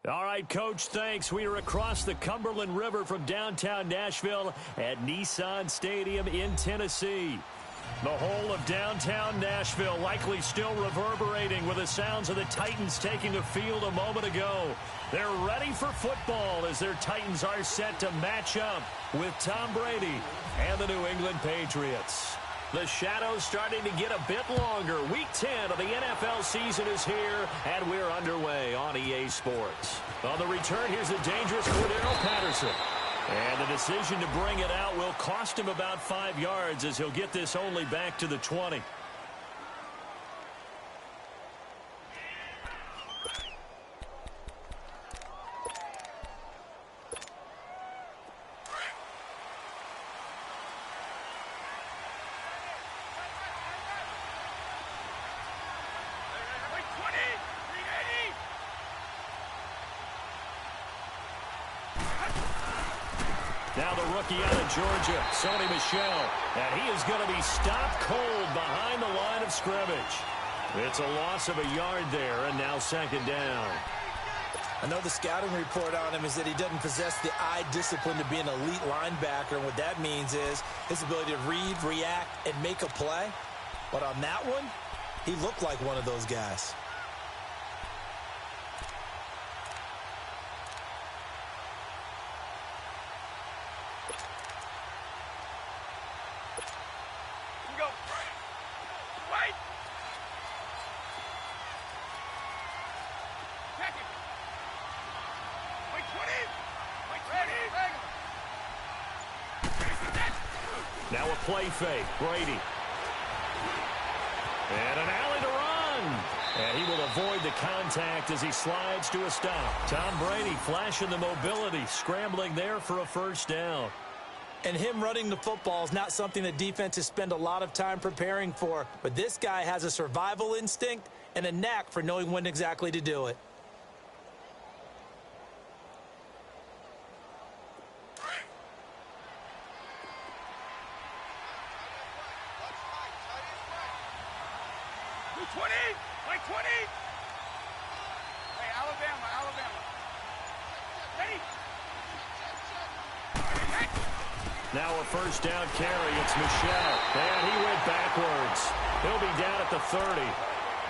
All right, Coach, thanks. We are across the Cumberland River from downtown Nashville at Nissan Stadium in Tennessee. The whole of downtown Nashville likely still reverberating with the sounds of the Titans taking the field a moment ago. They're ready for football as their Titans are set to match up with Tom Brady and the New England Patriots. The shadow's starting to get a bit longer. Week 10 of the NFL season is here, and we're underway on EA Sports. On the return, here's the dangerous Cordero Patterson. And the decision to bring it out will cost him about 5 yards as he'll get this only back to the 20. Now the rookie out of Georgia, Sony Michel, and he is going to be stopped cold behind the line of scrimmage. It's a loss of a yard there, and now second down. I know the scouting report on him is that he doesn't possess the eye discipline to be an elite linebacker, and what that means is his ability to read, react, and make a play. But on that one, he looked like one of those guys. Now a play fake, Brady. And an alley to run. And he will avoid the contact as he slides to a stop. Tom Brady flashing the mobility, scrambling there for a first down. And him running the football is not something that defenses spend a lot of time preparing for. But this guy has a survival instinct and a knack for knowing when exactly to do it. Now a first down carry. It's Michel. And he went backwards. He'll be down at the 30.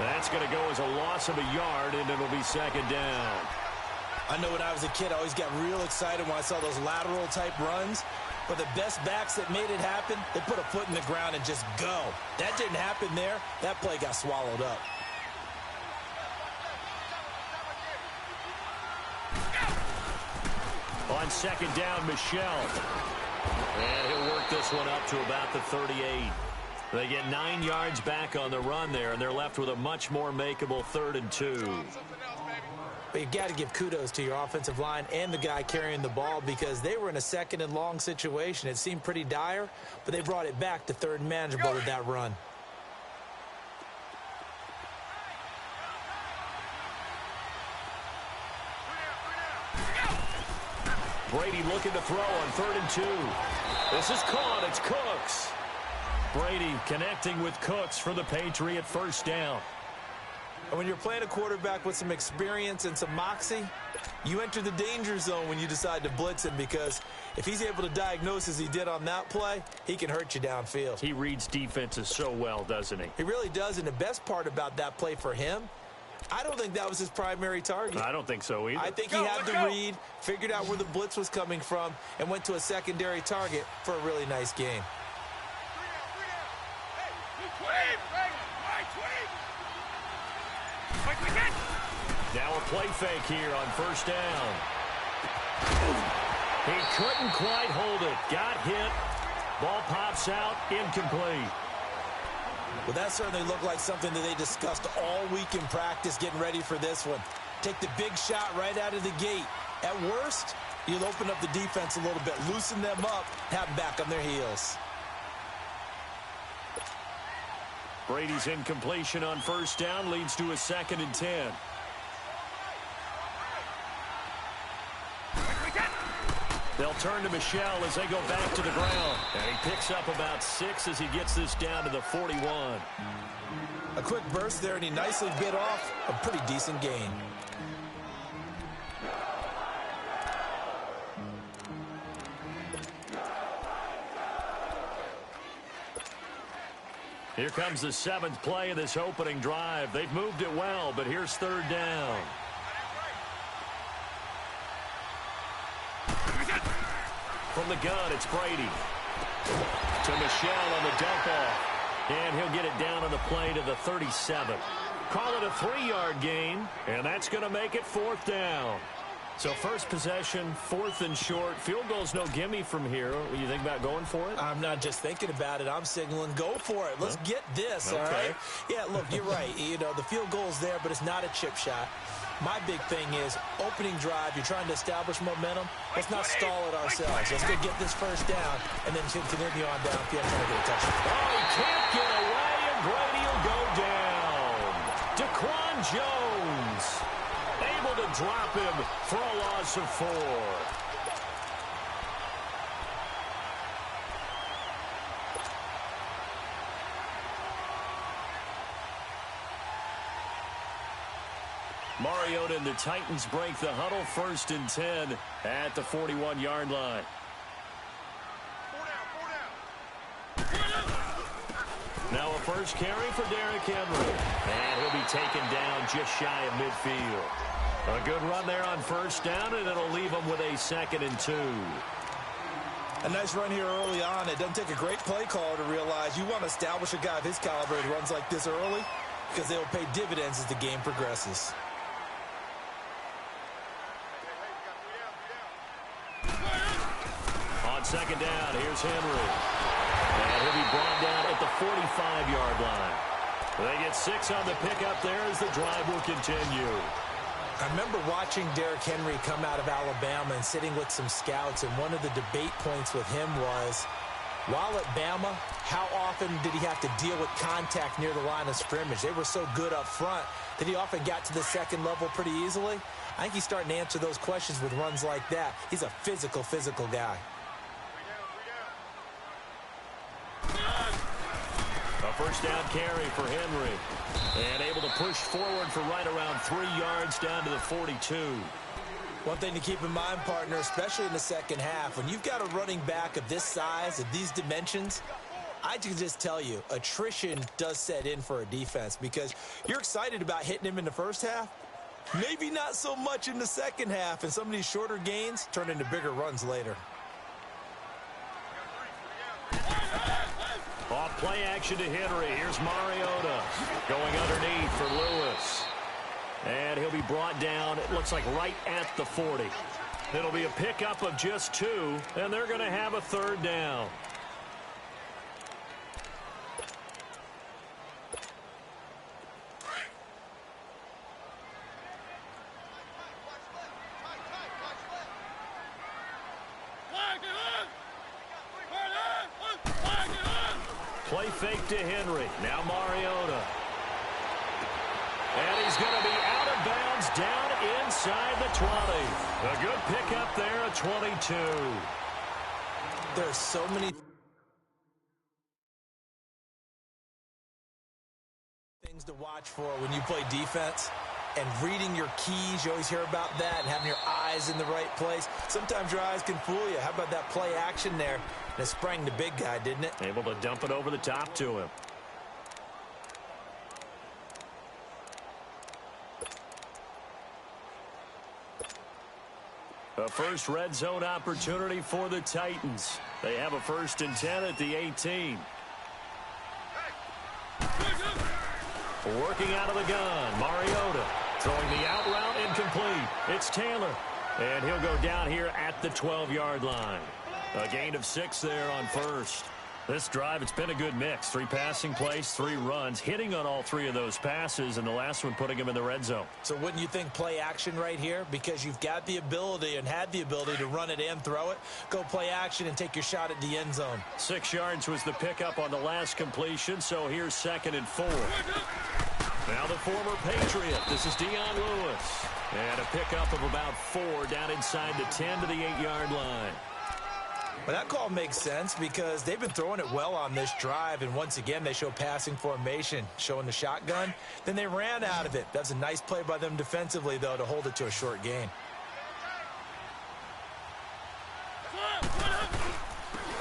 That's going to go as a loss of a yard, and it'll be second down. I know when I was a kid, I always got real excited when I saw those lateral-type runs. But the best backs that made it happen, they put a foot in the ground and just go. That didn't happen there. That play got swallowed up. On second down, Michel. And he'll work this one up to about the 38. They get 9 yards back on the run there, and they're left with a much more makeable 3rd and 2. But you've got to give kudos to your offensive line and the guy carrying the ball because they were in a 2nd and long situation. It seemed pretty dire, but they brought it back to 3rd and manageable with that run. Brady looking to throw on 3rd and 2. This is caught. It's Cooks. Brady connecting with Cooks for the Patriot first down. And when you're playing a quarterback with some experience and some moxie, you enter the danger zone when you decide to blitz him because if he's able to diagnose as he did on that play, he can hurt you downfield. He reads defenses so well, doesn't he? He really does, and the best part about that play for him, I don't think that was his primary target. I don't think so either. I think he had the read, figured out where the blitz was coming from, and went to a secondary target for a really nice game. Now a play fake here on first down. He couldn't quite hold it. Got hit. Ball pops out. Incomplete. Well, that certainly looked like something that they discussed all week in practice getting ready for this one. Take the big shot right out of the gate. At worst, you'll open up the defense a little bit, loosen them up, have them back on their heels. Brady's incompletion on first down leads to a 2nd and 10. They'll turn to Michel as they go back to the ground. And he picks up about 6 as he gets this down to the 41. A quick burst there, and he nicely bit off a pretty decent gain. Here comes the 7th play of this opening drive. They've moved it well, but here's 3rd down. From the gun, it's Brady. To Michel on the dump off. And he'll get it down on the play to the 37. Call it a 3-yard gain, and that's going to make it 4th down. So first possession, 4th and short. Field goal's no gimme from here. What you think about going for it? I'm not just thinking about it. I'm signaling go for it. Let's get this, all right? Yeah, look, you're right. You know, the field goal's there, but it's not a chip shot. My big thing is opening drive. You're trying to establish momentum. Let's not stall it ourselves. Let's go get this first down and then continue on downfield trying to get a touchdown. Oh, he can't get away, and Brady will go down. Daquan Jones able to drop him for a loss of 4. Mariota and the Titans break the huddle. 1st and 10 at the 41-yard line. Now a first carry for Derrick Henry. And he'll be taken down just shy of midfield. A good run there on 1st down, and it'll leave him with a 2nd and 2. A nice run here early on. It doesn't take a great play caller to realize you want to establish a guy of his caliber that runs like this early because they'll pay dividends as the game progresses. On 2nd down, here's Henry. And he'll be brought down at the 45-yard line. They get 6 on the pickup there as the drive will continue. I remember watching Derrick Henry come out of Alabama and sitting with some scouts, and one of the debate points with him was, while at Bama, how often did he have to deal with contact near the line of scrimmage? They were so good up front that he often got to the 2nd level pretty easily. I think he's starting to answer those questions with runs like that. He's a physical guy. A first down carry for Henry. And able to push forward for right around 3 yards down to the 42. One thing to keep in mind, partner, especially in the 2nd half, when you've got a running back of this size, of these dimensions, I can just tell you, attrition does set in for a defense because you're excited about hitting him in the 1st half. Maybe not so much in the 2nd half, and some of these shorter gains turn into bigger runs later. Off play action to Henry. Here's Mariota going underneath for Lewis. And he'll be brought down, it looks like right at the 40. It'll be a pickup of just 2, and they're going to have a 3rd down. Play fake to Henry. Now Mariota. And he's going to be out of bounds down inside the 20. A good pickup there at 22. There's so many things to watch for when you play defense. And reading your keys, you always hear about that, and having your eyes in the right place. Sometimes your eyes can fool you. How about that play action there? And it sprang the big guy, didn't it? Able to dump it over the top to him. A first red zone opportunity for the Titans. They have a 1st and 10 at the 18. Working out of the gun, Mariota throwing the out route incomplete. It's Taylor, and he'll go down here at the 12-yard line. A gain of 6 there on 1st. This drive, it's been a good mix. 3 passing plays, 3 runs, hitting on all 3 of those passes, and the last one putting him in the red zone. So wouldn't you think play action right here? Because you've got the ability and had the ability to run it and throw it. Go play action and take your shot at the end zone. 6 yards was the pickup on the last completion, so here's 2nd and 4. Now the former Patriot. This is Dion Lewis. And a pickup of about 4 down inside the 10 to the 8-yard line. Well, that call makes sense because they've been throwing it well on this drive, and once again, they show passing formation, showing the shotgun. Then they ran out of it. That's a nice play by them defensively, though, to hold it to a short gain.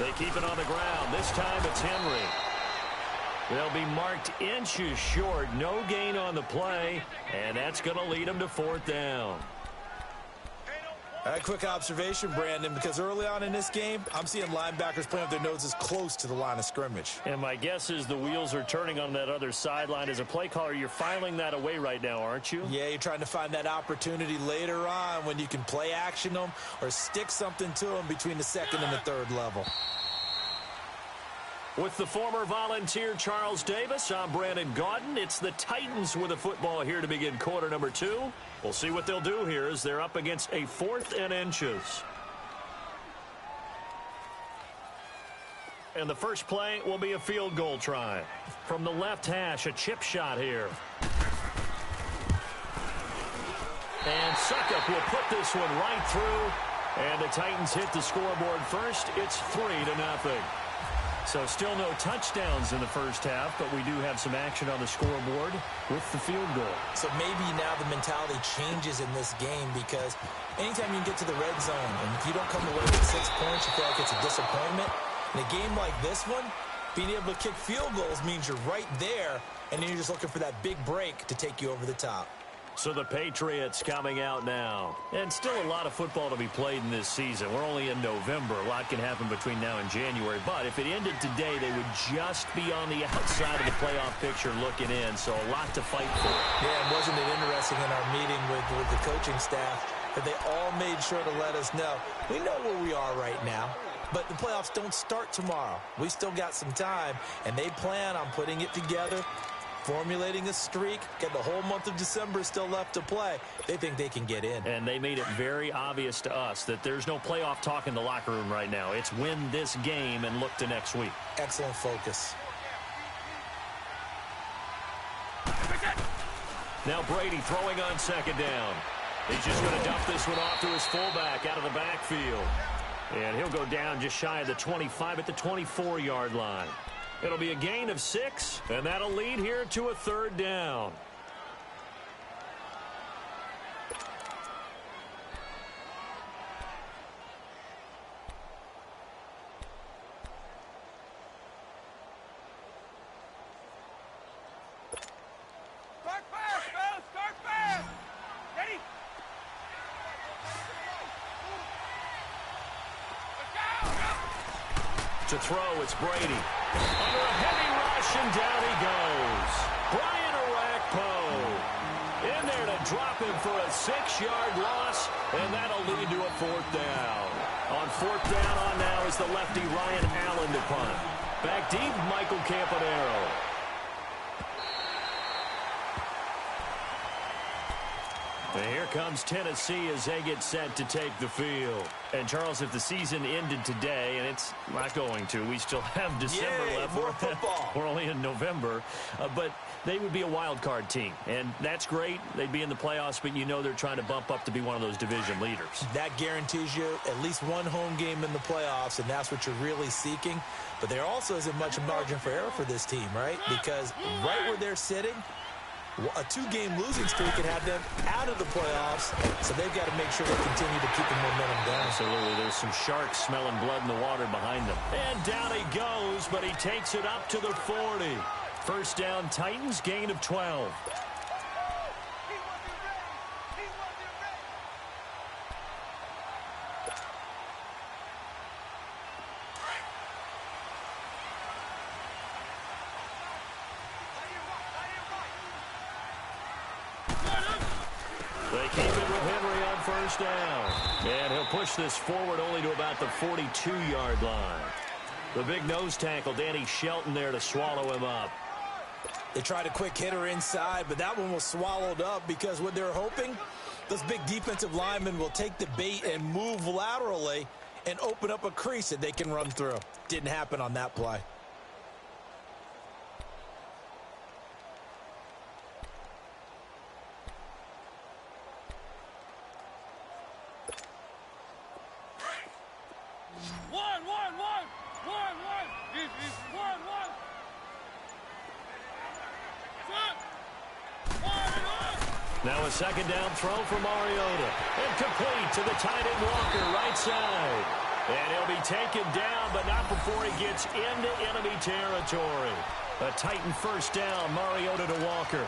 They keep it on the ground. This time it's Henry. They'll be marked inches short. No gain on the play, and that's going to lead them to 4th down. A quick observation, Brandon, because early on in this game, I'm seeing linebackers playing with their noses close to the line of scrimmage. And my guess is the wheels are turning on that other sideline. As a play caller, you're filing that away right now, aren't you? Yeah, you're trying to find that opportunity later on when you can play action them or stick something to them between the 2nd and the 3rd level. With the former Volunteer Charles Davis, I'm Brandon Gaudin. It's the Titans with a football here to begin quarter number 2. We'll see what they'll do here as they're up against a 4th and inches. And the first play will be a field goal try. From the left hash, a chip shot here. And Suckup will put this one right through. And the Titans hit the scoreboard first. It's 3-0. So still no touchdowns in the first half, but we do have some action on the scoreboard with the field goal. So maybe now the mentality changes in this game because anytime you can get to the red zone and if you don't come away with 6 points, you feel like it's a disappointment. In a game like this one, being able to kick field goals means you're right there, and then you're just looking for that big break to take you over the top. So the Patriots coming out now. And still a lot of football to be played in this season. We're only in November. A lot can happen between now and January. But if it ended today, they would just be on the outside of the playoff picture looking in. So a lot to fight for. Yeah, and wasn't it interesting in our meeting with the coaching staff that they all made sure to let us know, we know where we are right now, but the playoffs don't start tomorrow. We still got some time, and they plan on putting it together, formulating a streak, get the whole month of December still left to play. They think they can get in. And they made it very obvious to us that there's no playoff talk in the locker room right now. It's win this game and look to next week. Excellent focus. Now Brady throwing on 2nd down. He's just going to dump this one off to his fullback out of the backfield. And he'll go down just shy of the 25 at the 24-yard line. It'll be a gain of 6, and that'll lead here to a 3rd down. Start fast, fellas! Start fast! Ready? To throw, it's Brady. Under a heavy rush, and down he goes. Brian Orakpo in there to drop him for a 6-yard loss, and that'll lead to a 4th down. On 4th down on now is the lefty Ryan Allen to punt. Back deep, Michael Campanaro. And here comes Tennessee as they get set to take the field. And, Charles, if the season ended today, and it's not going to, we still have December left. More football. We're only in November. But they would be a wild card team. And that's great. They'd be in the playoffs, but you know they're trying to bump up to be one of those division leaders. That guarantees you at least one home game in the playoffs, and that's what you're really seeking. But there also isn't much margin for error for this team, right? Because right where they're sitting, a 2-game losing streak could have them out of the playoffs, so they've got to make sure they continue to keep the momentum down. Absolutely. There's some sharks smelling blood in the water behind them. And down he goes, but he takes it up to the 40. First down, Titans, gain of 12. They keep it with Henry on first down. And he'll push this forward only to about the 42-yard line. The big nose tackle, Danny Shelton, there to swallow him up. They tried a quick hitter inside, but that one was swallowed up because what they're hoping, those big defensive linemen will take the bait and move laterally and open up a crease that they can run through. Didn't happen on that play. Now a second down throw for Mariota. And complete to the tight end Walker, right side. And he'll be taken down, but not before he gets into enemy territory. A Titan first down, Mariota to Walker.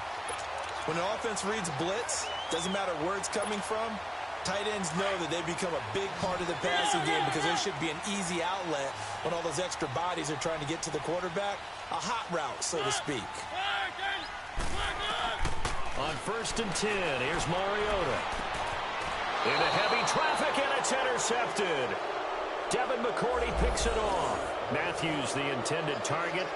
When an offense reads blitz, doesn't matter where it's coming from, tight ends know that they become a big part of the passing game because there should be an easy outlet when all those extra bodies are trying to get to the quarterback. A hot route, so to speak. On 1st and 10, here's Mariota. Into heavy traffic, and it's intercepted. Devin McCourty picks it off. Matthews, the intended target.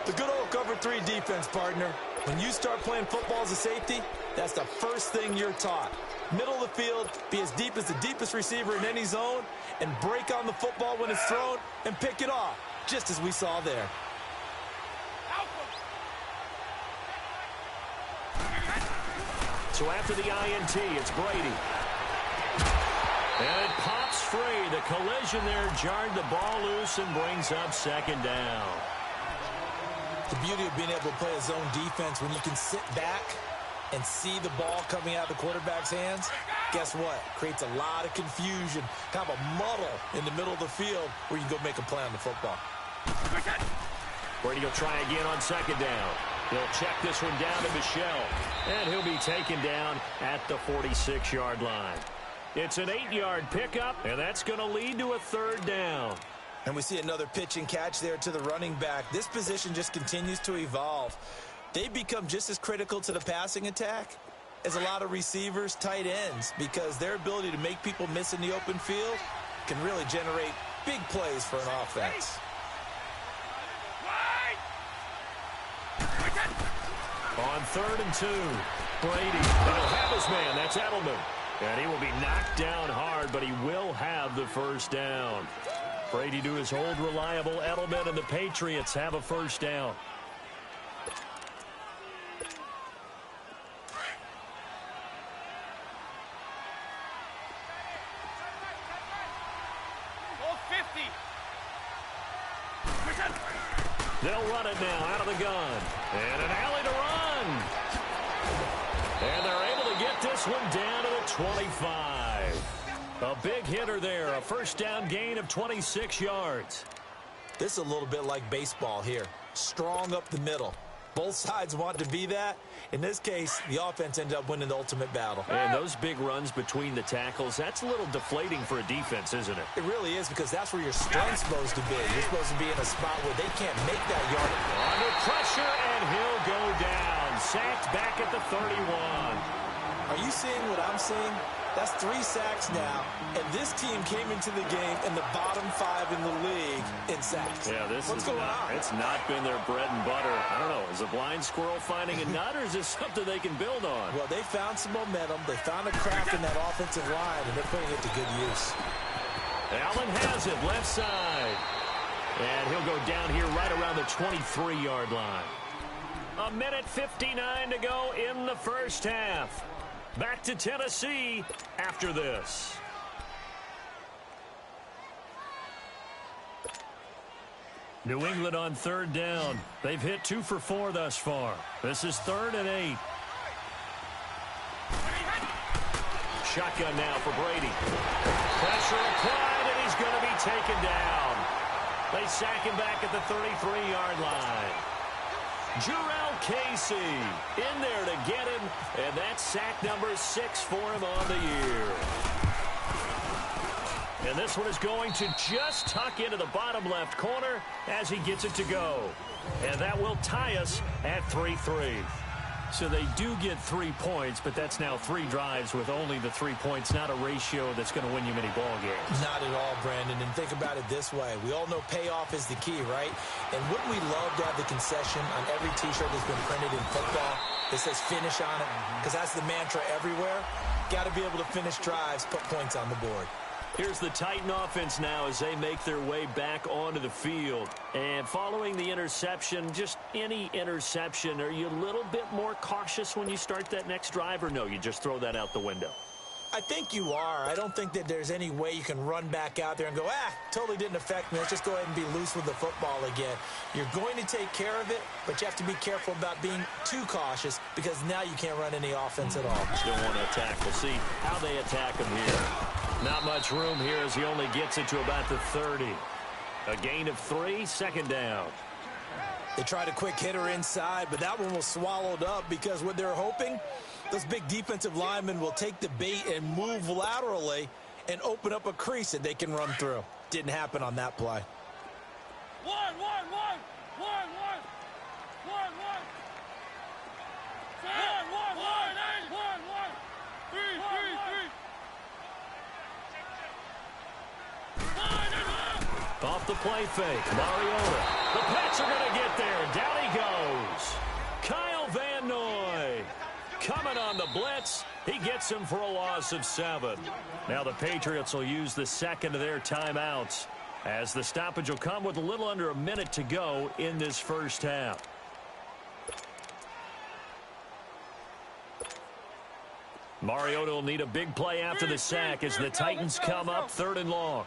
The good old cover 3 defense, partner. When you start playing football as a safety, that's the first thing you're taught. Middle of the field, be as deep as the deepest receiver in any zone, and break on the football when it's thrown and pick it off, just as we saw there. So after the INT, it's Brady. And it pops free. The collision there jarred the ball loose and brings up second down. The beauty of being able to play a zone defense when you can sit back and see the ball coming out of the quarterback's hands, guess what? Creates a lot of confusion, kind of a muddle in the middle of the field where you can go make a play on the football. Brady will try again on second down. He'll check this one down to Michel, and he'll be taken down at the 46-yard line. It's an 8-yard pickup, and that's going to lead to a third down. And we see another pitch and catch there to the running back. This position just continues to evolve. They become just as critical to the passing attack as a lot of receivers, tight ends, because their ability to make people miss in the open field can really generate big plays for an offense. On 3rd and 2, Brady. And he'll have his man. That's Edelman. And he will be knocked down hard, but he will have the first down. Brady to his old reliable Edelman, and the Patriots have a first down. They'll run it now out of the gun. And an alley to run. And they're able to get this one down to the 25. A big hitter there. A first down gain of 26 yards. This is a little bit like baseball here. Strong up the middle. Both sides want to be that. In this case, the offense ended up winning the ultimate battle. And those big runs between the tackles, that's a little deflating for a defense, isn't it? It really is, because that's where your strength's supposed to be. You're supposed to be in a spot where they can't make that yard. Under pressure, and he'll go down. Sacked back at the 31. Are you seeing what I'm seeing? That's 3 sacks now, and this team came into the game in the bottom 5 in the league in sacks. Yeah, What's going on? It's not been their bread and butter. I don't know, is a blind squirrel finding a nut, or is this something they can build on? Well, they found some momentum. They found a craft in that offensive line, and they're putting it to good use. Allen has it, left side. And he'll go down here right around the 23-yard line. 1:59 to go in the first half. Back to Tennessee after this. New England on 3rd down. They've hit 2 for 4 thus far. This is 3rd and 8. Shotgun now for Brady. Pressure applied, and he's going to be taken down. They sack him back at the 33-yard line. Jurrell Casey in there to get him, and that's sack number 6 for him on the year. And this one is going to just tuck into the bottom left corner as he gets it to go. And that will tie us at 3-3. So they do get 3 points, but that's now 3 drives with only the 3 points, not a ratio that's going to win you many ball games. Not at all, Brandon. And think about it this way. We all know payoff is the key, right? And wouldn't we love to have the concession on every T-shirt that's been printed in football that says finish on it? Because that's the mantra everywhere. Got to be able to finish drives, put points on the board. Here's the Titan offense now as they make their way back onto the field. And following the interception, just any interception, are you a little bit more cautious when you start that next drive, or no, you just throw that out the window? I think you are. I don't think that there's any way you can run back out there and go, totally didn't affect me. Let's just go ahead and be loose with the football again. You're going to take care of it, but you have to be careful about being too cautious because now you can't run any offense at all. Still want to attack. We'll see how they attack him here. Not much room here as he only gets it to about the 30. A gain of 3, 2nd down. They tried a quick hitter inside, but that one was swallowed up because what they're hoping, those big defensive linemen will take the bait and move laterally and open up a crease that they can run through. Didn't happen on that play. One. Off the play fake, Mariota. The Pats are going to get there. Down he goes. Kyle Van Noy coming on the blitz. He gets him for a loss of 7. Now the Patriots will use the second of their timeouts as the stoppage will come with a little under a minute to go in this first half. Mariota will need a big play after the sack as the Titans come up 3rd and long.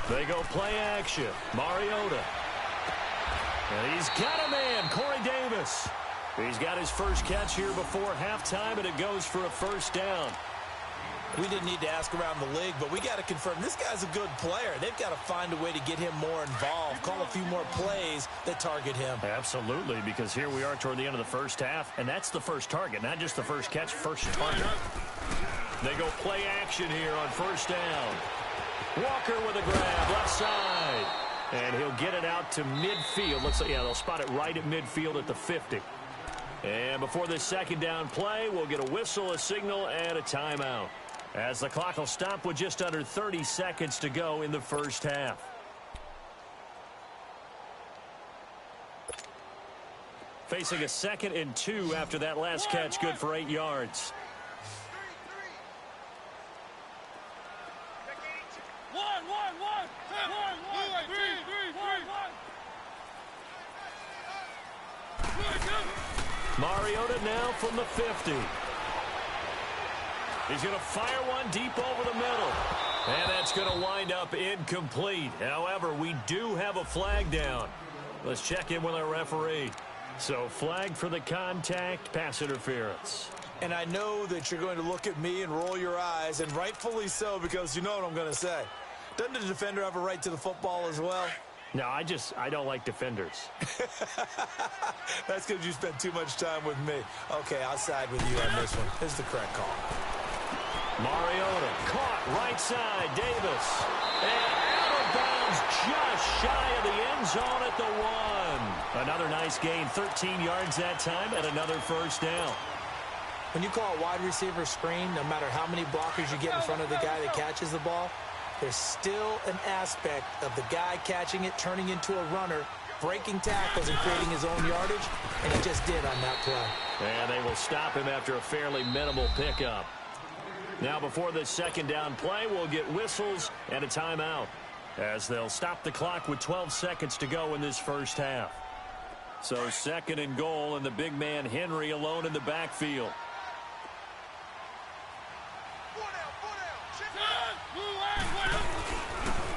They go play action. Mariota. And he's got a man, Corey Davis. He's got his first catch here before halftime, and it goes for a 1st down. We didn't need to ask around the league, but we got to confirm this guy's a good player. They've got to find a way to get him more involved, call a few more plays that target him. Absolutely, because here we are toward the end of the first half, and that's the first target, not just the first catch, first target. They go play action here on 1st down. Walker with a grab, left side. And he'll get it out to midfield. Looks like, they'll spot it right at midfield at the 50. And before this 2nd down play, we'll get a whistle, a signal, and a timeout, as the clock will stop with just under 30 seconds to go in the first half. Facing a 2nd and 2 after that last catch, good for 8 yards. Mariota now from the 50. He's going to fire one deep over the middle. And that's going to wind up incomplete. However, we do have a flag down. Let's check in with our referee. So, flag for the contact, pass interference. And I know that you're going to look at me and roll your eyes, and rightfully so, because you know what I'm going to say. Doesn't the defender have a right to the football as well? No, I don't like defenders. That's because you spent too much time with me. Okay, I'll side with you on this one. This is the correct call. Mariota caught right side. Davis. And out of bounds just shy of the end zone at the 1. Another nice gain. 13 yards that time and another 1st down. When you call a wide receiver screen, no matter how many blockers you get in front of the guy that catches the ball, there's still an aspect of the guy catching it, turning into a runner, breaking tackles and creating his own yardage, and he just did on that play. And they will stop him after a fairly minimal pickup. Now before this 2nd down play, we'll get whistles and a timeout, as they'll stop the clock with 12 seconds to go in this first half. So 2nd and goal, and the big man Henry alone in the backfield.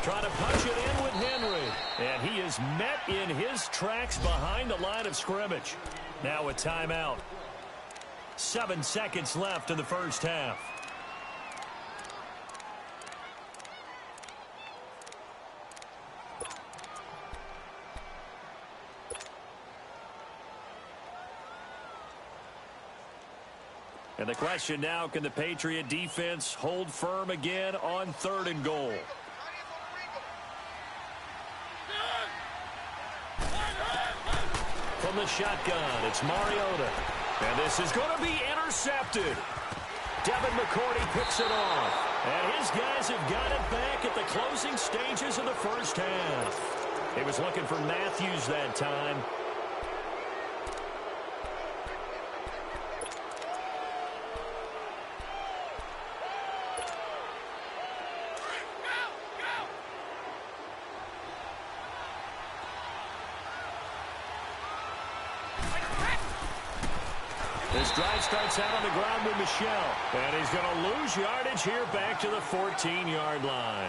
Trying to punch it in with Henry. And he is met in his tracks behind the line of scrimmage. Now a timeout. 7 seconds left in the first half. And the question now, can the Patriot defense hold firm again on 3rd and goal? From the shotgun, it's Mariota. And this is going to be intercepted. Devin McCourty picks it off. And his guys have got it back at the closing stages of the first half. He was looking for Matthews that time. This drive starts out on the ground with Michelle. And he's going to lose yardage here back to the 14-yard line.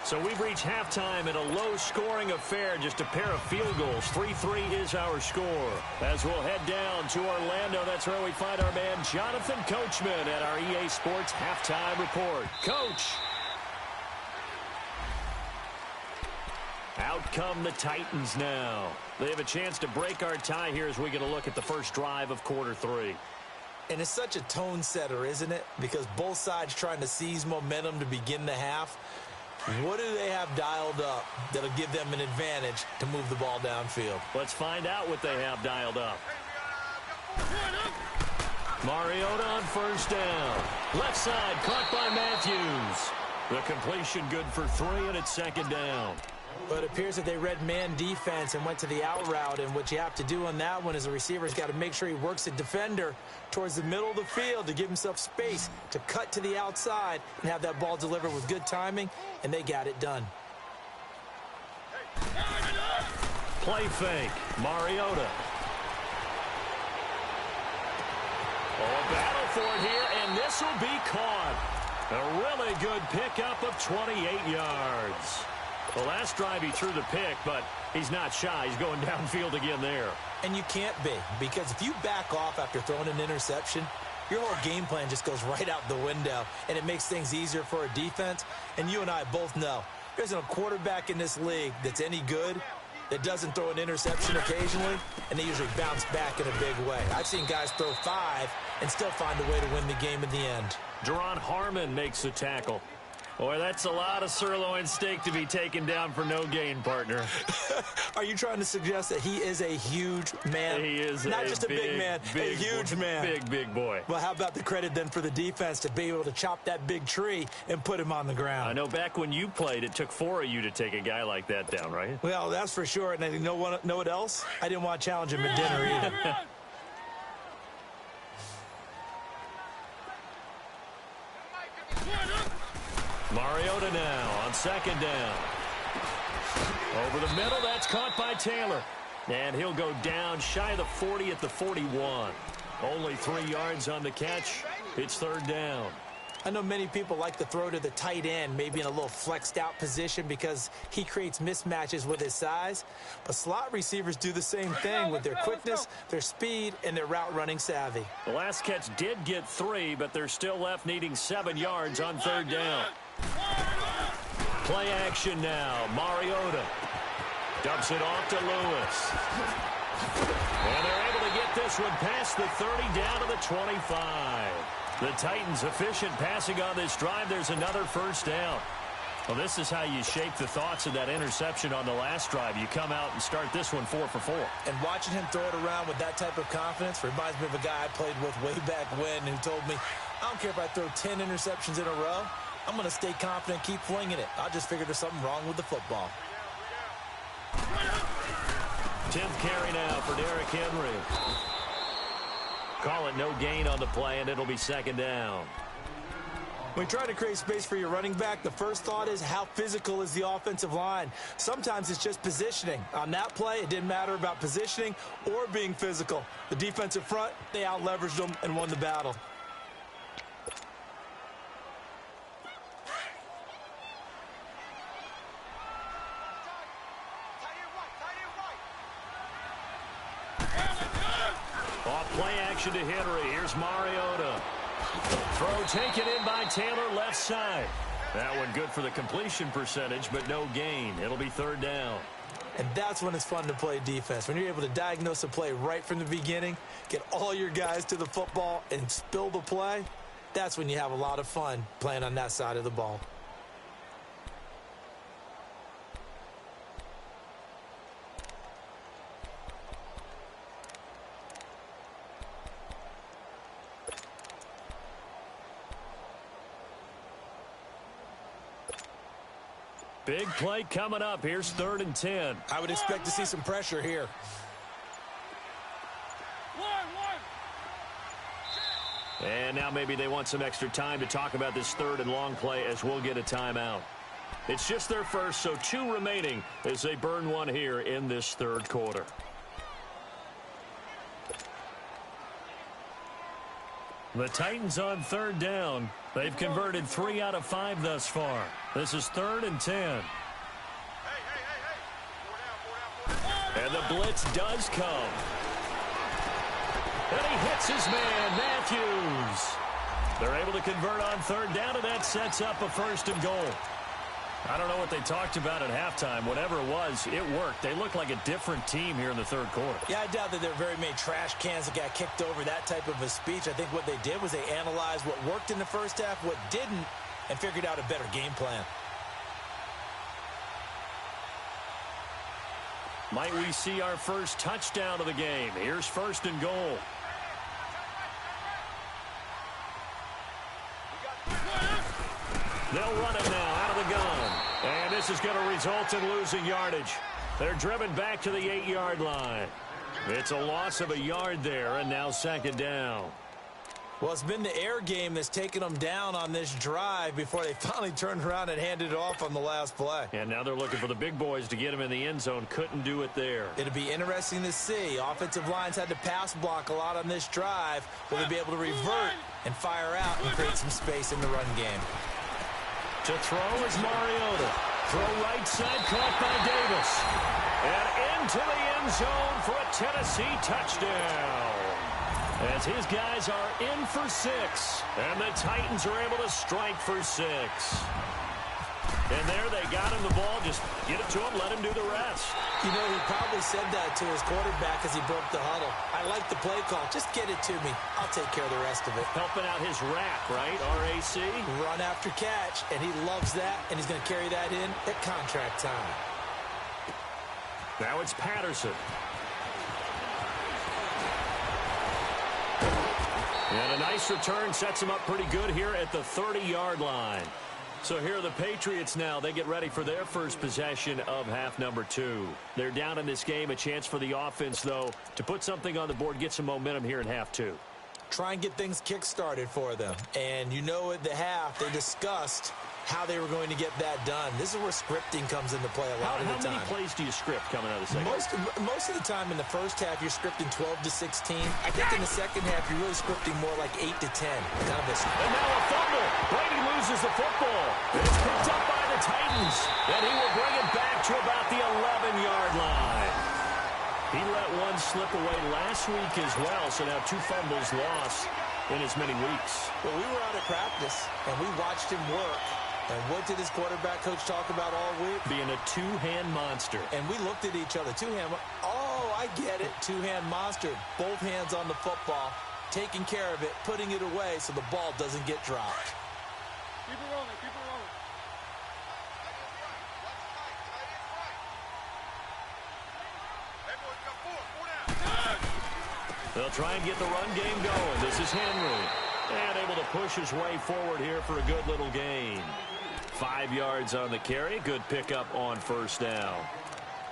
So we've reached halftime in a low-scoring affair, just a pair of field goals. 3-3 is our score. As we'll head down to Orlando, that's where we find our man Jonathan Coachman at our EA Sports Halftime Report. Coach. Out come the Titans now. They have a chance to break our tie here as we get a look at the first drive of quarter 3. And it's such a tone setter, isn't it? Because both sides trying to seize momentum to begin the half. What do they have dialed up that'll give them an advantage to move the ball downfield? Let's find out what they have dialed up. Mariota on first down. Left side caught by Matthews. The completion good for 3, and it's second down. But it appears that they read man defense and went to the out route. And what you have to do on that one is the receiver's got to make sure he works the defender towards the middle of the field to give himself space to cut to the outside and have that ball delivered with good timing, and they got it done. Play fake. Mariota. Oh, a battle for it here, and this will be caught. A really good pickup of 28 yards. The last drive he threw the pick, but he's not shy. He's going downfield again there. And you can't be, because if you back off after throwing an interception, your whole game plan just goes right out the window, and it makes things easier for a defense. And you and I both know there isn't a quarterback in this league that's any good that doesn't throw an interception occasionally, and they usually bounce back in a big way. I've seen guys throw 5 and still find a way to win the game in the end. Deron Harmon makes the tackle. Boy, that's a lot of sirloin steak to be taken down for no gain, partner. Are you trying to suggest that he is a huge man? He is not just a big man, a huge man. Big boy. Well, how about the credit then for the defense to be able to chop that big tree and put him on the ground? I know back when you played, it took 4 of you to take a guy like that down, right? Well, that's for sure. And you know what else? I didn't want to challenge him at dinner either. Mariota now on second down. Over the middle, that's caught by Taylor. And he'll go down shy of the 40 at the 41. Only 3 yards on the catch. It's third down. I know many people like to throw to the tight end, maybe in a little flexed out position because he creates mismatches with his size. But slot receivers do the same thing with their quickness, their speed, and their route running savvy. The last catch did get 3, but they're still left needing 7 yards on third down. Play action now. Mariota dumps it off to Lewis. And they're able to get this one past the 30 down to the 25. The Titans efficient passing on this drive. There's another first down. Well, this is how you shape the thoughts of that interception on the last drive. You come out and start this one 4 for 4. And watching him throw it around with that type of confidence reminds me of a guy I played with way back when who told me, I don't care if I throw 10 interceptions in a row. I'm going to stay confident, keep flinging it. I just figured there's something wrong with the football. 10th carry now for Derrick Henry. Call it no gain on the play, and it'll be second down. When you try to create space for your running back, the first thought is how physical is the offensive line. Sometimes it's just positioning. On that play, it didn't matter about positioning or being physical. The defensive front, they out-leveraged them and won the battle. Play action to Henry. Here's Mariota. Throw taken in by Taylor, left side. That one good for the completion percentage, but no gain. It'll be third down. And that's when it's fun to play defense. When you're able to diagnose a play right from the beginning, get all your guys to the football and spill the play, that's when you have a lot of fun playing on that side of the ball. Big play coming up. Here's 3rd and 10. I would expect to see some pressure here. And now maybe they want some extra time to talk about this 3rd and long play as we'll get a timeout. It's just their first, so 2 remaining as they burn one here in this 3rd quarter. The Titans on third down. They've converted 3 out of 5 thus far. This is 3rd and 10. And the blitz does come. And he hits his man, Matthews. They're able to convert on third down, and that sets up a 1st and goal. I don't know what they talked about at halftime. Whatever it was, it worked. They look like a different team here in the 3rd quarter. Yeah, I doubt that there are very many trash cans that got kicked over, that type of a speech. I think what they did was they analyzed what worked in the first half, what didn't, and figured out a better game plan. Might we see our first touchdown of the game? Here's 1st and goal. They'll run it now out of the gun. And this is going to result in losing yardage. They're driven back to the 8-yard line. It's a loss of a yard there, and now 2nd down. Well, it's been the air game that's taken them down on this drive before they finally turned around and handed it off on the last play. And now they're looking for the big boys to get him in the end zone. Couldn't do it there. It'll be interesting to see. Offensive lines had to pass block a lot on this drive. Will they be able to revert and fire out and create some space in the run game? To throw is Mariota. Throw right side, caught by Davis. And into the end zone for a Tennessee touchdown. As his guys are in for 6. And the Titans are able to strike for 6. And there they got him the ball. Just get it to him, let him do the rest. You know, he probably said that to his quarterback as he broke the huddle. I like the play call. Just get it to me. I'll take care of the rest of it. Helping out his rack, right? RAC. Run after catch, and he loves that, and he's going to carry that in at contract time. Now it's Patterson. And a nice return sets him up pretty good here at the 30-yard line. So here are the Patriots now. They get ready for their first possession of half number 2. They're down in this game. A chance for the offense, though, to put something on the board, get some momentum here in half 2. Try and get things kick-started for them. And you know at the half, they discussed how they were going to get that done. This is where scripting comes into play a lot of the time. How many plays do you script coming out of the second? Most of the time in the first half, you're scripting 12 to 16. I think in the second half, you're really scripting more like 8 to 10. And now a fumble. Brady loses the football. It's picked up by the Titans. And he will bring it back to about the 11-yard line. He let one slip away last week as well, so now 2 fumbles lost in as many weeks. Well, we were out of practice, and we watched him work. And what did his quarterback coach talk about all week? Being a 2-hand monster. And we looked at each other. 2-hand. Oh, I get it. 2-hand monster. Both hands on the football, taking care of it, putting it away so the ball doesn't get dropped. Keep it rolling, keep it rolling. They'll try and get the run game going. This is Henry. And able to push his way forward here for a good little gain. 5 yards on the carry. Good pickup on 1st down.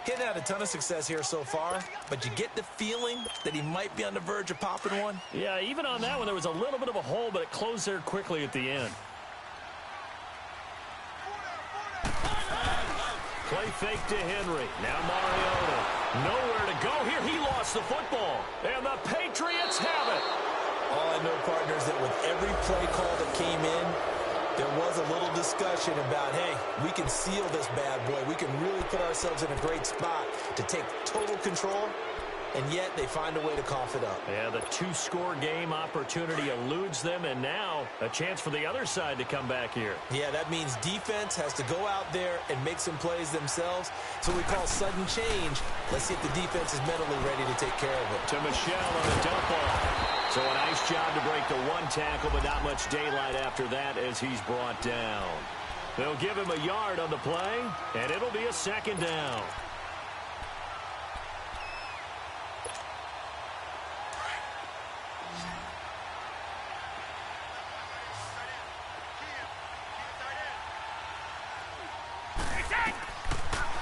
He hadn't had a ton of success here so far, but you get the feeling that he might be on the verge of popping one. Yeah, even on that one, there was a little bit of a hole, but it closed there quickly at the end. Play fake to Henry. Now Mariota. Nowhere to go here. He lost the football. And the Patriots have it. All I know, partner, is that with every play call that came in, there was a little discussion about, hey, we can seal this bad boy. We can really put ourselves in a great spot to take total control, and yet they find a way to cough it up. Yeah, the 2-score game opportunity eludes them, and now a chance for the other side to come back here. Yeah, that means defense has to go out there and make some plays themselves. So we call sudden change. Let's see if the defense is mentally ready to take care of it. To Michelle on the dump off. So a nice job to break the 1 tackle, but not much daylight after that as he's brought down. They'll give him a yard on the play, and it'll be a 2nd down.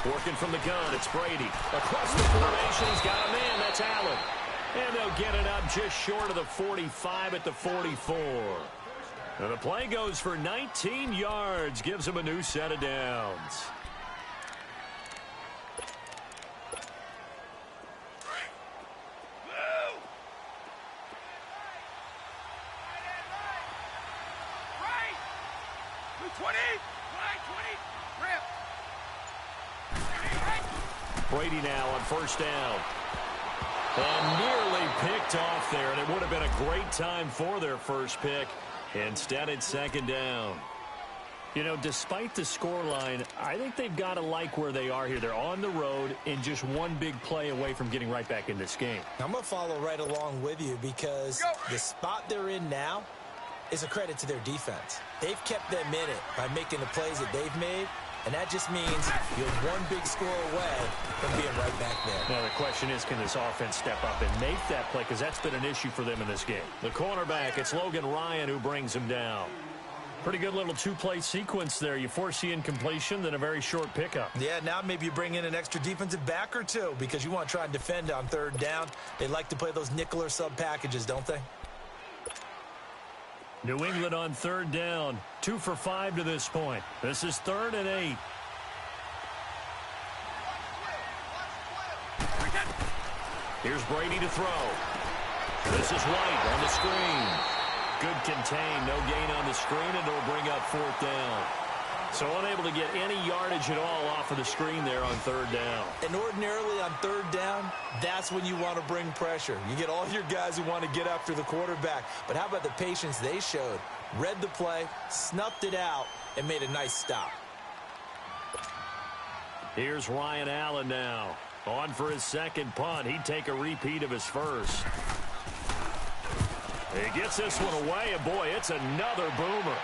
Working from the gun, it's Brady. Across the formation, he's got a man. That's Allen. And they'll get it up just short of the 45 at the 44. And the play goes for 19 yards. Gives him a new set of downs. Brady now on first down. And nearly picked off there, and it would have been a great time for their first pick. Instead, it's second down. You know, despite the scoreline, I think they've got to like where they are here. They're on the road and just one big play away from getting right back in this game. I'm going to follow right along with you because the spot they're in now is a credit to their defense. They've kept them in it by making the plays that they've made, and that just means you're one big score away from being right back there. Now, the question is, can this offense step up and make that play? Because that's been an issue for them in this game. The cornerback, it's Logan Ryan who brings him down. Pretty good little two-play sequence there. You force the incompletion, then a very short pickup. Yeah, now maybe you bring in an extra defensive back or two because you want to try and defend on third down. They like to play those nickel or sub packages, don't they? New England on third down. 2 for 5 to this point. This is 3rd and 8. Here's Brady to throw. This is White on the screen. Good contain, no gain on the screen, and it'll bring up 4th down. So unable to get any yardage at all off of the screen there on 3rd down. And ordinarily on 3rd down, that's when you want to bring pressure. You get all your guys who want to get after the quarterback. But how about the patience they showed? Read the play, snuffed it out, and made a nice stop. Here's Ryan Allen now. On for his second punt. He'd take a repeat of his first. He gets this one away, and boy, it's another boomer.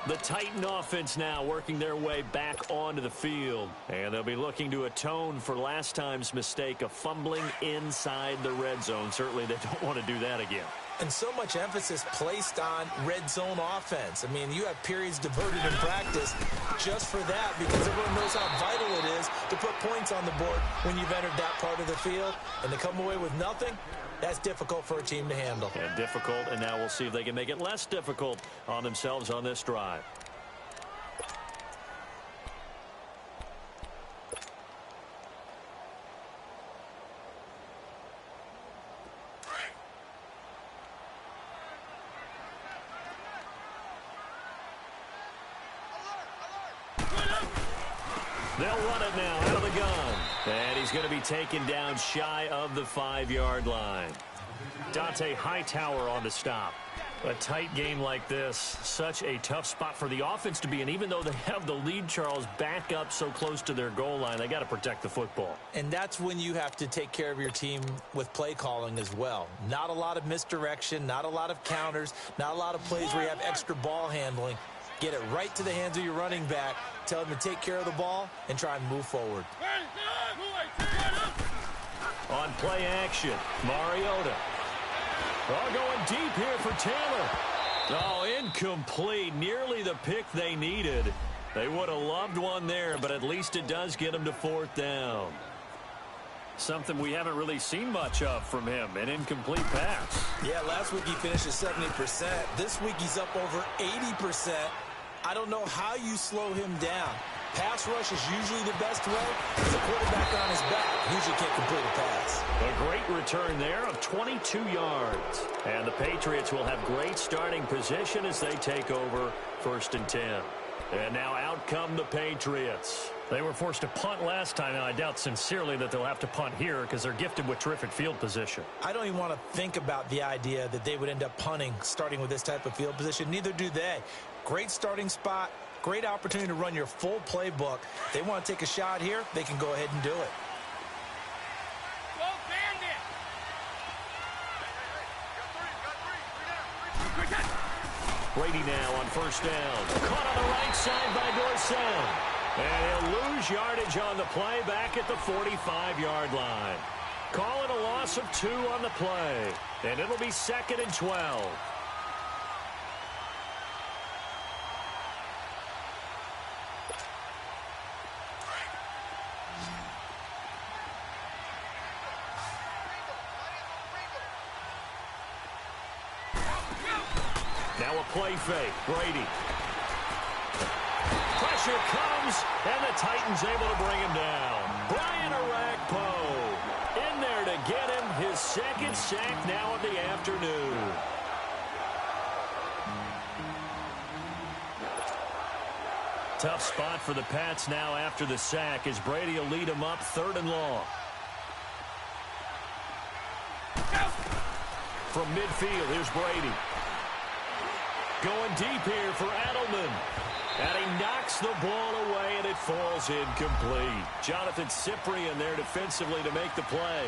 The Titan offense now working their way back onto the field. And they'll be looking to atone for last time's mistake of fumbling inside the red zone. Certainly they don't want to do that again. And so much emphasis placed on red zone offense. I mean, you have periods devoted in practice just for that because everyone knows how vital it is to put points on the board when you've entered that part of the field. And to come away with nothing, that's difficult for a team to handle. And difficult, and now we'll see if they can make it less difficult on themselves on this drive. They'll run it now out of the gun. And he's going to be taken down shy of the 5-yard line. Dante Hightower on the stop. A tight game like this, such a tough spot for the offense to be in. Even though they have the lead, Charles, back up so close to their goal line, they got to protect the football. And that's when you have to take care of your team with play calling as well. Not a lot of misdirection, not a lot of counters, not a lot of plays where you have extra ball handling. Get it right to the hands of your running back. Tell him to take care of the ball and try and move forward. On play action, Mariota. Oh, going deep here for Taylor. Oh, incomplete. Nearly the pick they needed. They would have loved one there, but at least it does get them to 4th down. Something we haven't really seen much of from him, an incomplete pass. Yeah, last week he finished at 70%. This week he's up over 80%. I don't know how you slow him down. Pass rush is usually the best way. With a quarterback on his back, usually can't complete a pass. A great return there of 22 yards. And the Patriots will have great starting position as they take over 1st and 10. And now out come the Patriots. They were forced to punt last time, and I doubt sincerely that they'll have to punt here because they're gifted with terrific field position. I don't even want to think about the idea that they would end up punting starting with this type of field position. Neither do they. Great starting spot, great opportunity to run your full playbook. They want to take a shot here, they can go ahead and do it. Brady now on 1st down. Caught on the right side by Dorsett. And he'll lose yardage on the play back at the 45-yard line. Call it a loss of 2 on the play. And it'll be 2nd and 12. Now a play fake. Brady. Pressure comes, and the Titans able to bring him down. Brian Orakpo in there to get him his 2nd sack now of the afternoon. Tough spot for the Pats now after the sack as Brady will lead them up 3rd and long. From midfield, here's Brady. Going deep here for Edelman. And he knocks the ball away, and it falls incomplete. Jonathan Cyprien there defensively to make the play.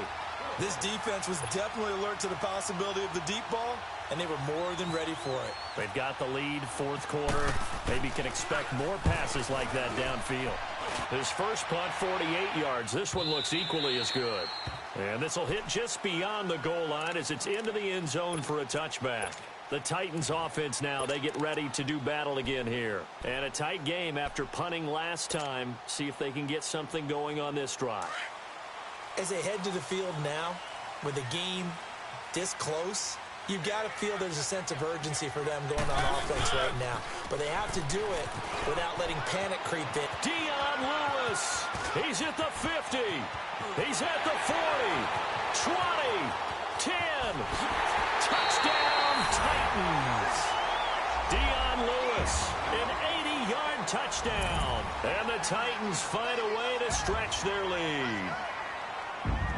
This defense was definitely alert to the possibility of the deep ball, and they were more than ready for it. They've got the lead, 4th quarter. Maybe can expect more passes like that downfield. His first punt, 48 yards. This one looks equally as good. And this will hit just beyond the goal line as it's into the end zone for a touchback. The Titans offense now, they get ready to do battle again here. And a tight game after punting last time. See if they can get something going on this drive. As they head to the field now, with the game this close, you've got to feel there's a sense of urgency for them going on offense right now. But they have to do it without letting panic creep in. Dion Lewis, he's at the 50. He's at the 40, 20, 10. Touchdown, Titans. Dion Lewis, an 80-yard touchdown. And the Titans find a way to stretch their lead.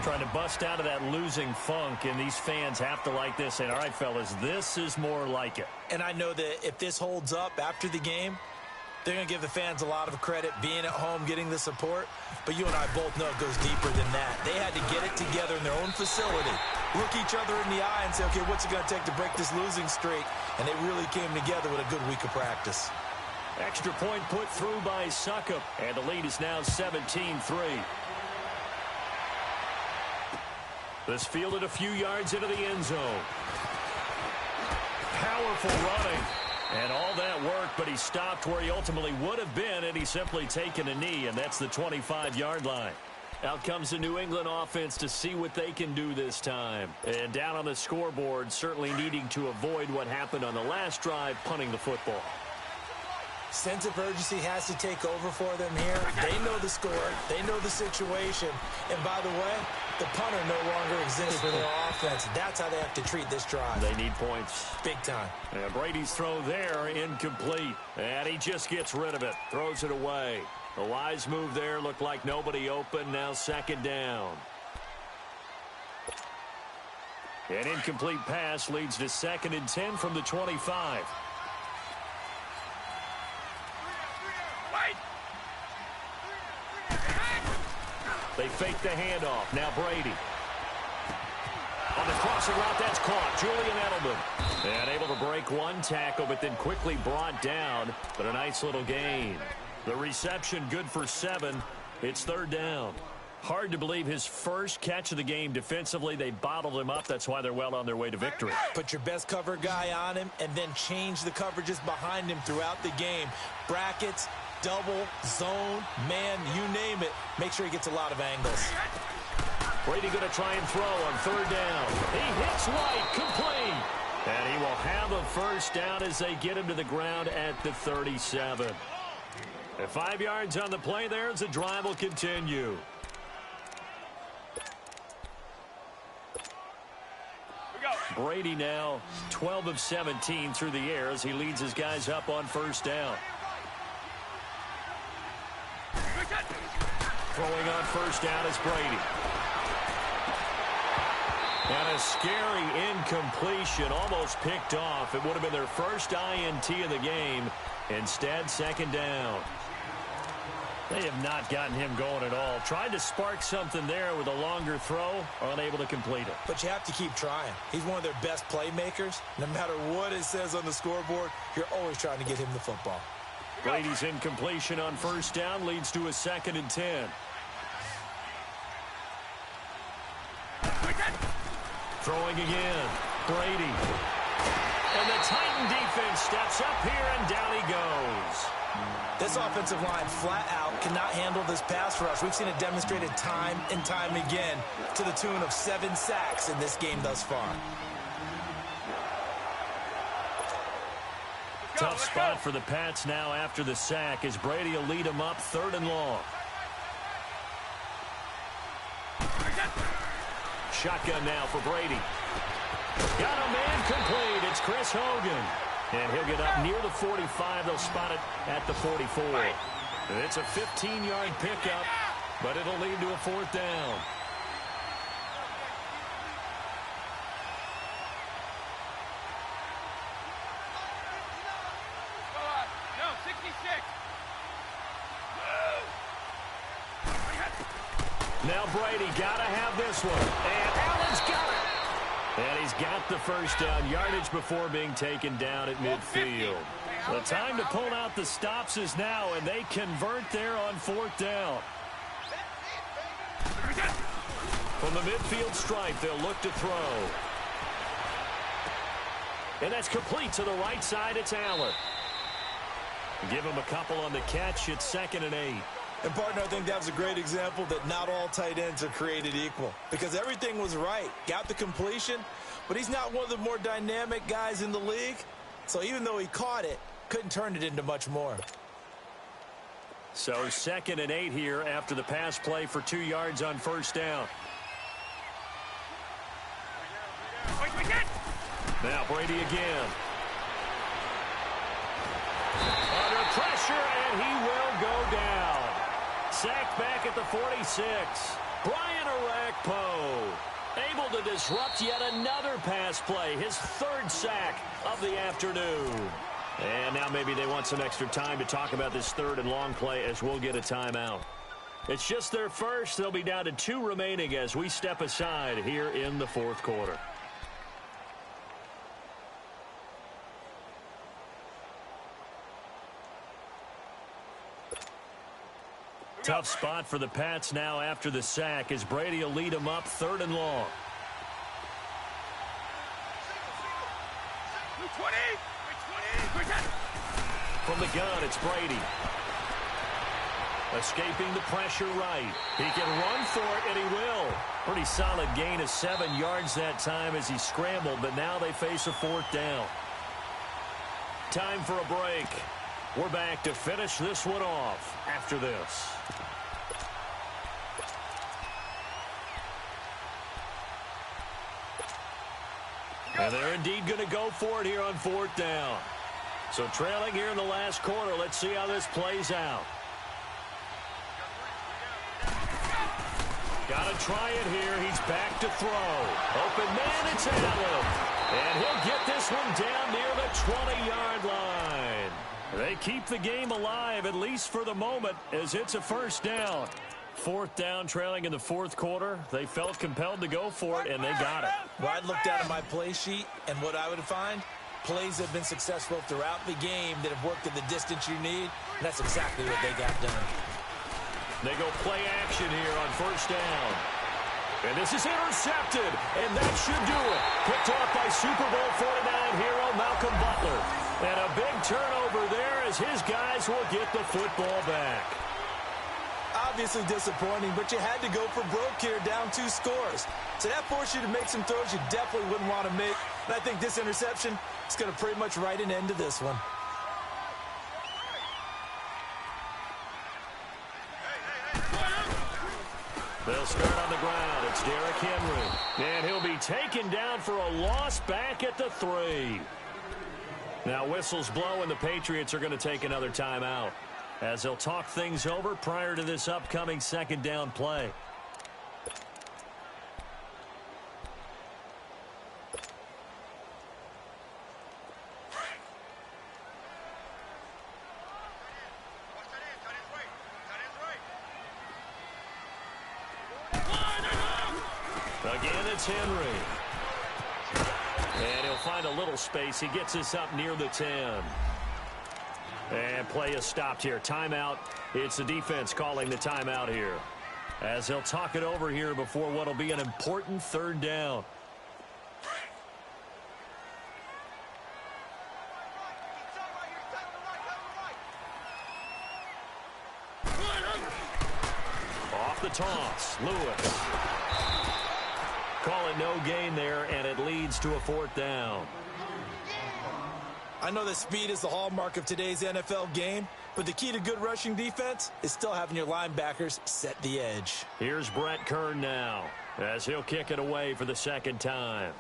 Trying to bust out of that losing funk, and these fans have to like this. And all right, fellas, this is more like it. And I know that if this holds up after the game, they're going to give the fans a lot of credit being at home, getting the support. But you and I both know it goes deeper than that. They had to get it together in their own facility, look each other in the eye and say, okay, what's it going to take to break this losing streak? And they really came together with a good week of practice. Extra point put through by Succop, and the lead is now 17-3. This fielded a few yards into the end zone. Powerful running. And all that work, but he stopped where he ultimately would have been, and he's simply taken a knee, and that's the 25-yard line. Out comes the New England offense to see what they can do this time. And down on the scoreboard, certainly needing to avoid what happened on the last drive, punting the football. Sense of urgency has to take over for them here. They know the score. They know the situation. And by the way, the punter no longer exists for their offense. That's how they have to treat this drive. They need points. Big time. And Brady's throw there, incomplete. And he just gets rid of it. Throws it away. A wise move there. Looked like nobody open. Now 2nd down. An incomplete pass leads to 2nd and 10 from the 25. They fake the handoff. Now Brady. On the crossing route, that's caught. Julian Edelman. And able to break one tackle, but then quickly brought down. But a nice little gain. The reception good for 7. It's 3rd down. Hard to believe his first catch of the game defensively. They bottled him up. That's why they're well on their way to victory. Put your best cover guy on him and then change the coverages behind him throughout the game. Brackets, double, zone, man, you name it. Make sure he gets a lot of angles. Brady going to try and throw on 3rd down. He hits right, complete. And he will have a first down as they get him to the ground at the 37. And 5 yards on the play there as the drive will continue. Brady now 12 of 17 through the air as he leads his guys up on 1st down. Throwing on 1st down is Brady. And a scary incompletion, almost picked off. It would have been their first INT of the game. Instead, 2nd down. They have not gotten him going at all. Tried to spark something there with a longer throw, unable to complete it. But you have to keep trying. He's one of their best playmakers. No matter what it says on the scoreboard, you're always trying to get him the football. Brady's incompletion on 1st down leads to a 2nd and 10. Throwing again. Brady. And the Titan defense steps up here, and down he goes. This offensive line flat out cannot handle this pass rush. We've seen it demonstrated time and time again to the tune of 7 sacks in this game thus far. Tough spot for the Pats now after the sack as Brady will lead them up 3rd and long. Shotgun now for Brady. Got a man complete. It's Chris Hogan. And he'll get up near the 45. They'll spot it at the 44. It's a 15-yard pickup, but it'll lead to a 4th down. No, 66. Now Brady got to have this one. And Allen's got it. And he's got the first down yardage before being taken down at midfield. The time to pull out the stops is now, and they convert there on 4th down. From the midfield stripe, they'll look to throw. And that's complete to the right side. It's Allen. Give him a couple on the catch. It's 2nd and 8. And, partner, I think that was a great example that not all tight ends are created equal because everything was right. Got the completion, but he's not one of the more dynamic guys in the league. So even though he caught it, couldn't turn it into much more. So 2nd and 8 here after the pass play for 2 yards on 1st down. Now Brady again. Under pressure, and he will go down. Sacked back at the 46. Brian Orakpo able to disrupt yet another pass play. His 3rd sack of the afternoon. And now maybe they want some extra time to talk about this 3rd and long play as we'll get a timeout. It's just their first. They'll be down to 2 remaining as we step aside here in the 4th quarter. Tough spot for the Pats now after the sack as Brady will lead them up 3rd and long. 20. From the gun, it's Brady. Escaping the pressure right. He can run for it, and he will. Pretty solid gain of 7 yards that time as he scrambled, but now they face a 4th down. Time for a break. We're back to finish this one off after this. And they're indeed going to go for it here on 4th down. So trailing here in the last quarter. Let's see how this plays out. Got to try it here. He's back to throw. Open man, it's Allen. And he'll get this one down near the 20-yard line. They keep the game alive, at least for the moment, as it's a 1st down. 4th down, trailing in the 4th quarter. They felt compelled to go for it, and they got it. Well, I'd look down at my play sheet, and what I would find, plays have been successful throughout the game that have worked at the distance you need, and that's exactly what they got done. They go play action here on 1st down. And this is intercepted, and that should do it. Picked off by Super Bowl 49 hero Malcolm Butler. And a big turnover there as his guys will get the football back. Obviously disappointing, but you had to go for broke here, down 2 scores. So that forced you to make some throws you definitely wouldn't want to make. And I think this interception is going to pretty much write an end to this one. They'll start on the ground. It's Derrick Henry. And he'll be taken down for a loss back at the 3. Now whistles blow, and the Patriots are going to take another timeout as they'll talk things over prior to this upcoming 2nd down play. Again, it's Henry. And he'll find a little space. He gets this up near the 10. And play is stopped here. Timeout. It's the defense calling the timeout here, as they'll talk it over here before what will be an important 3rd down. Off the toss, Lewis. Call it no gain there, and it leads to a 4th down. I know that speed is the hallmark of today's NFL game, but the key to good rushing defense is still having your linebackers set the edge. Here's Brett Kern now, as he'll kick it away for the 2nd time.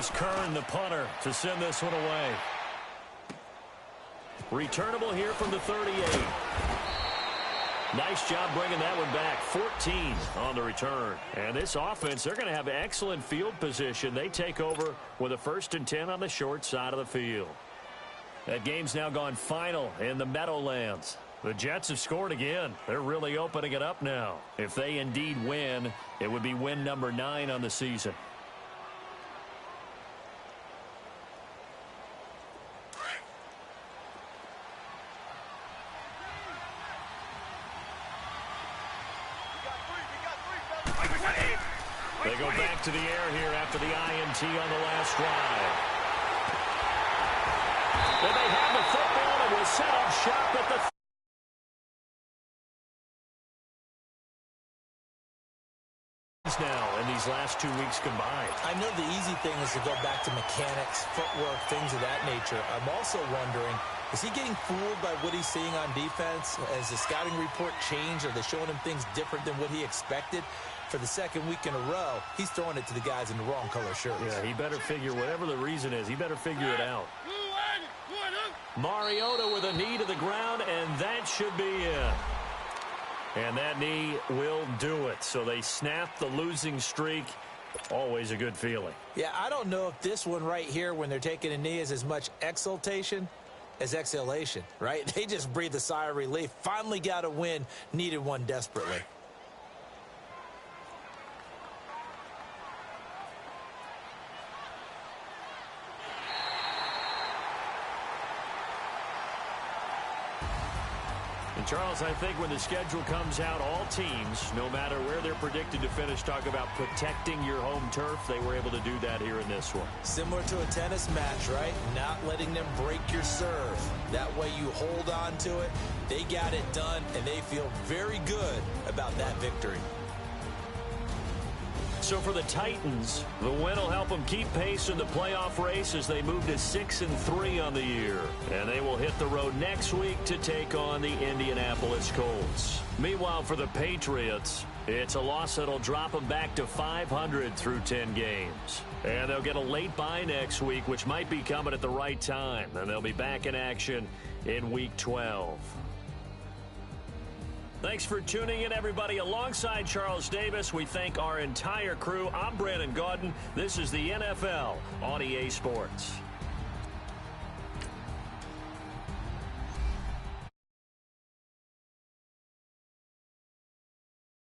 is Kern, the punter, to send this one away. Returnable here from the 38. Nice job bringing that one back. 14 on the return. And this offense, they're going to have excellent field position. They take over with a 1st and 10 on the short side of the field. That game's now gone final in the Meadowlands. The Jets have scored again. They're really opening it up now. If they indeed win, it would be win number 9 on the season. They go back to the air here after the INT on the last drive. And they have the football and will set up shop at the now in these last 2 weeks combined. I know the easy thing is to go back to mechanics, footwork, things of that nature. I'm also wondering, is he getting fooled by what he's seeing on defense? Has the scouting report changed? Are they showing him things different than what he expected? For the 2nd week in a row, he's throwing it to the guys in the wrong color shirts. Yeah, he better figure, whatever the reason is, he better figure it out. Mariota with a knee to the ground, and that should be it. And that knee will do it. So they snap the losing streak. Always a good feeling. Yeah, I don't know if this one right here, when they're taking a knee, is as much exultation as exhalation, right? They just breathe a sigh of relief. Finally got a win, needed one desperately. And Charles, I think when the schedule comes out, all teams, no matter where they're predicted to finish, talk about protecting your home turf. They were able to do that here in this one. Similar to a tennis match, right? Not letting them break your serve. That way you hold on to it. They got it done, and they feel very good about that victory. So for the Titans, the win will help them keep pace in the playoff race as they move to 6-3 on the year. And they will hit the road next week to take on the Indianapolis Colts. Meanwhile, for the Patriots, it's a loss that'll drop them back to 500 through 10 games. And they'll get a late bye next week, which might be coming at the right time. And they'll be back in action in Week 12. Thanks for tuning in, everybody. Alongside Charles Davis, we thank our entire crew. I'm Brandon Gaudin. This is the NFL on EA Sports.